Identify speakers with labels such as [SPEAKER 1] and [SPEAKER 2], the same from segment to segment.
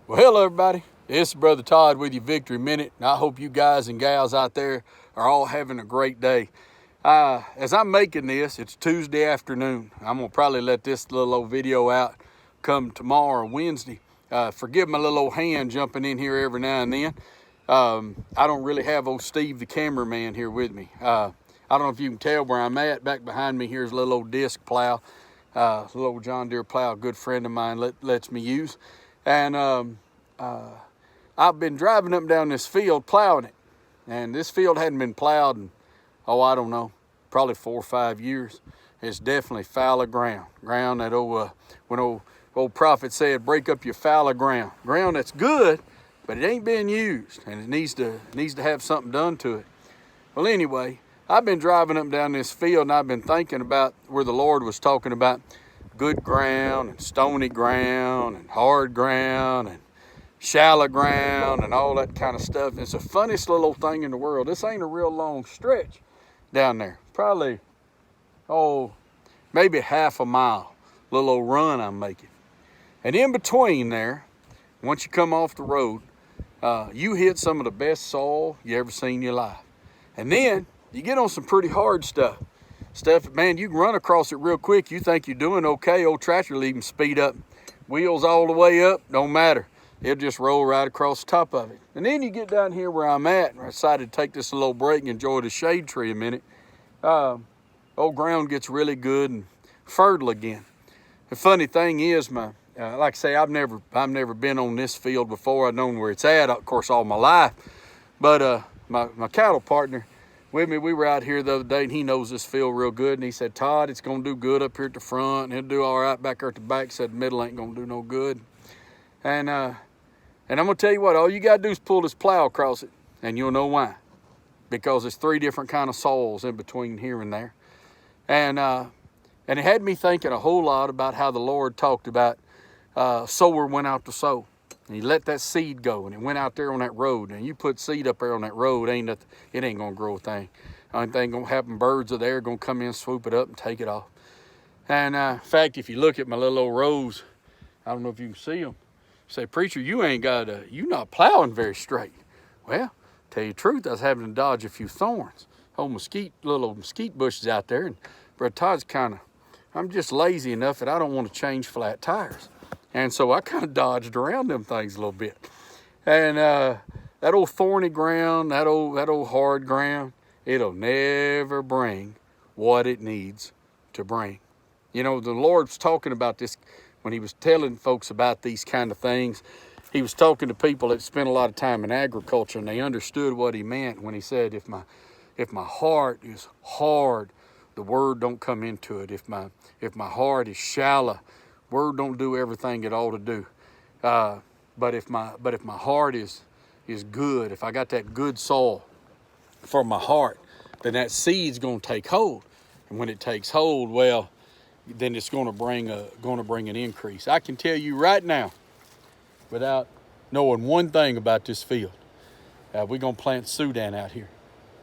[SPEAKER 1] Well, hello everybody. It's Brother Todd with your Victory Minute, and I hope you guys and gals out there are all having a great day. As I'm making this, it's Tuesday afternoon. I'm gonna probably let this little old video out come tomorrow, Wednesday. Forgive my little old hand jumping in here every now and then. I don't really have old Steve the cameraman here with me. I don't know if you can tell where I'm at. Back behind me here's a little old disc plow, little old John Deere plow, a good friend of mine lets me use. And I've been driving up and down this field plowing it. And this field hadn't been plowed in, I don't know, probably 4 or 5 years. It's definitely fallow ground. Ground that when old prophet said, break up your fallow ground. Ground that's good, but it ain't been used. And it needs to have something done to it. Well, anyway, I've been driving up and down this field and I've been thinking about where the Lord was talking about good ground and stony ground and hard ground and shallow ground and all that kind of stuff. It's the funniest little thing in the world. This ain't a real long stretch down there. Probably, maybe half a mile, little old run I'm making. And in between there, once you come off the road, you hit some of the best soil you ever seen in your life. And then you get on some pretty hard stuff. Man, you can run across it real quick. You think you're doing okay. Old tractor will even speed up. Wheels all the way up, don't matter. It'll just roll right across the top of it. And then you get down here where I'm at, and I decided to take this little break and enjoy the shade tree a minute. Old ground gets really good and fertile again. The funny thing is, like I say, I've never been on this field before. I've known where it's at, of course, all my life. But my cattle partner with me, we were out here the other day, and he knows this field real good. And he said, Todd, it's going to do good up here at the front, and it'll do all right back there at the back. He said the middle ain't going to do no good. And I'm going to tell you what, all you got to do is pull this plow across it, and you'll know why. Because there's 3 different kind of soils in between here and there. And it had me thinking a whole lot about how the Lord talked about sower went out to sow. And he let that seed go, and it went out there on that road. And you put seed up there on that road, it ain't going to grow a thing. Only thing going to happen, birds are there, going to come in, swoop it up, and take it off. And in fact, if you look at my little old rows, I don't know if you can see them. Say, preacher, you not plowing very straight. Well, tell you the truth, I was having to dodge a few thorns. Little old mesquite bushes out there. And Brother Todd's I'm just lazy enough that I don't want to change flat tires. And so I kind of dodged around them things a little bit. And that old thorny ground, that old hard ground, it'll never bring what it needs to bring. You know, the Lord's talking about this when he was telling folks about these kind of things. He was talking to people that spent a lot of time in agriculture, and they understood what he meant when he said, if my heart is hard, the word don't come into it. If my heart is shallow, word don't do everything it ought to do. But if my heart is good, if I got that good soil for my heart, then that seed's going to take hold. And when it takes hold, well, then it's going to bring an increase. I can tell you right now, without knowing one thing about this field, we're going to plant Sudan out here.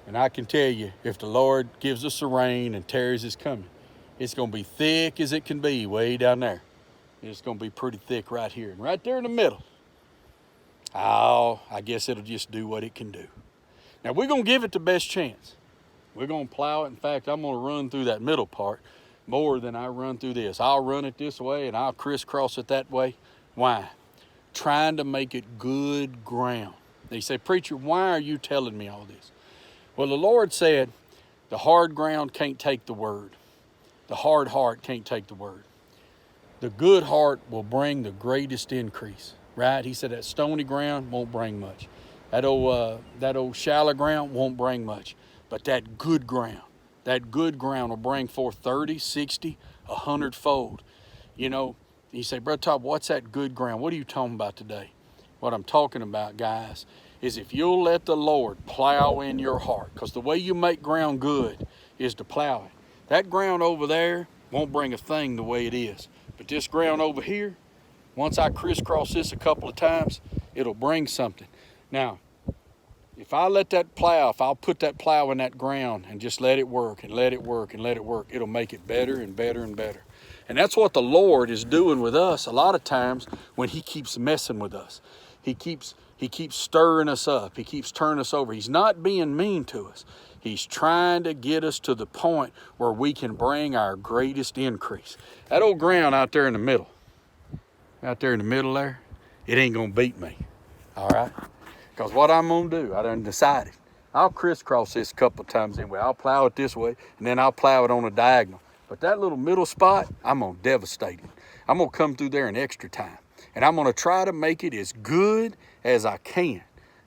[SPEAKER 1] And I can tell you, if the Lord gives us the rain and tarries is coming, it's going to be thick as it can be way down there. It's going to be pretty thick right here. And right there in the middle, I guess it'll just do what it can do. Now, we're going to give it the best chance. We're going to plow it. In fact, I'm going to run through that middle part more than I run through this. I'll run it this way, and I'll crisscross it that way. Why? Trying to make it good ground. They say, preacher, why are you telling me all this? Well, the Lord said, the hard ground can't take the word. The hard heart can't take the word. The good heart will bring the greatest increase, right? He said that stony ground won't bring much. That old shallow ground won't bring much. But that good ground will bring forth 30, 60, 100-fold. You know, you say, Brother Todd, what's that good ground? What are you talking about today? What I'm talking about, guys, is if you'll let the Lord plow in your heart, because the way you make ground good is to plow it. That ground over there won't bring a thing the way it is. But this ground over here, once I crisscross this a couple of times, it'll bring something. Now, if I'll put that plow in that ground and just let it work and let it work and let it work, it'll make it better and better and better. And that's what the Lord is doing with us a lot of times when he keeps messing with us. He keeps stirring us up. He keeps turning us over. He's not being mean to us. He's trying to get us to the point where we can bring our greatest increase. That old ground out there in the middle, there, it ain't going to beat me, all right? Because what I'm going to do, I done decided. I'll crisscross this a couple of times anyway. I'll plow it this way, and then I'll plow it on a diagonal. But that little middle spot, I'm going to devastate it. I'm going to come through there in extra time. And I'm going to try to make it as good as I can,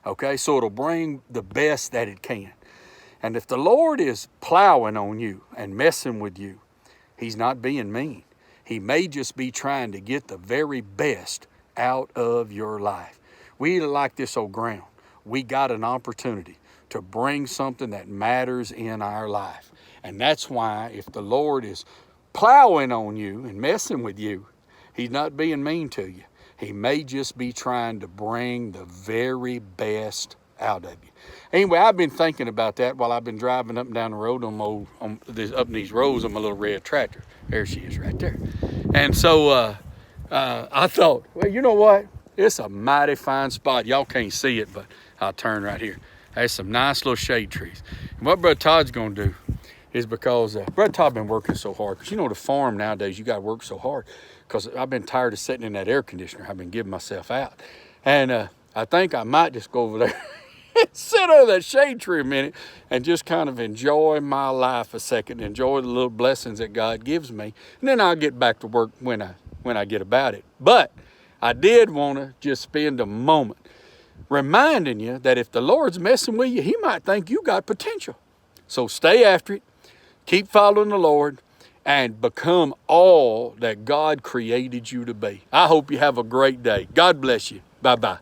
[SPEAKER 1] okay? So it'll bring the best that it can. And if the Lord is plowing on you and messing with you, he's not being mean. He may just be trying to get the very best out of your life. We like this old ground. We got an opportunity to bring something that matters in our life. And that's why if the Lord is plowing on you and messing with you, he's not being mean to you. He may just be trying to bring the very best out of you. Anyway, I've been thinking about that while I've been driving up and down the road up these roads on my little red tractor. There she is right there. And so I thought, well, you know what? It's a mighty fine spot. Y'all can't see it, but I'll turn right here. There's some nice little shade trees. And what Brother Todd's going to do is because Brother Todd been working so hard. Because you know the farm nowadays, you got to work so hard. Because I've been tired of sitting in that air conditioner. I've been giving myself out. And I think I might just go over there and sit under that shade tree a minute and just kind of enjoy my life a second. Enjoy the little blessings that God gives me. And then I'll get back to work when I get about it. But I did want to just spend a moment reminding you that if the Lord's messing with you, he might think you got potential. So stay after it, keep following the Lord, and become all that God created you to be. I hope you have a great day. God bless you. Bye-bye.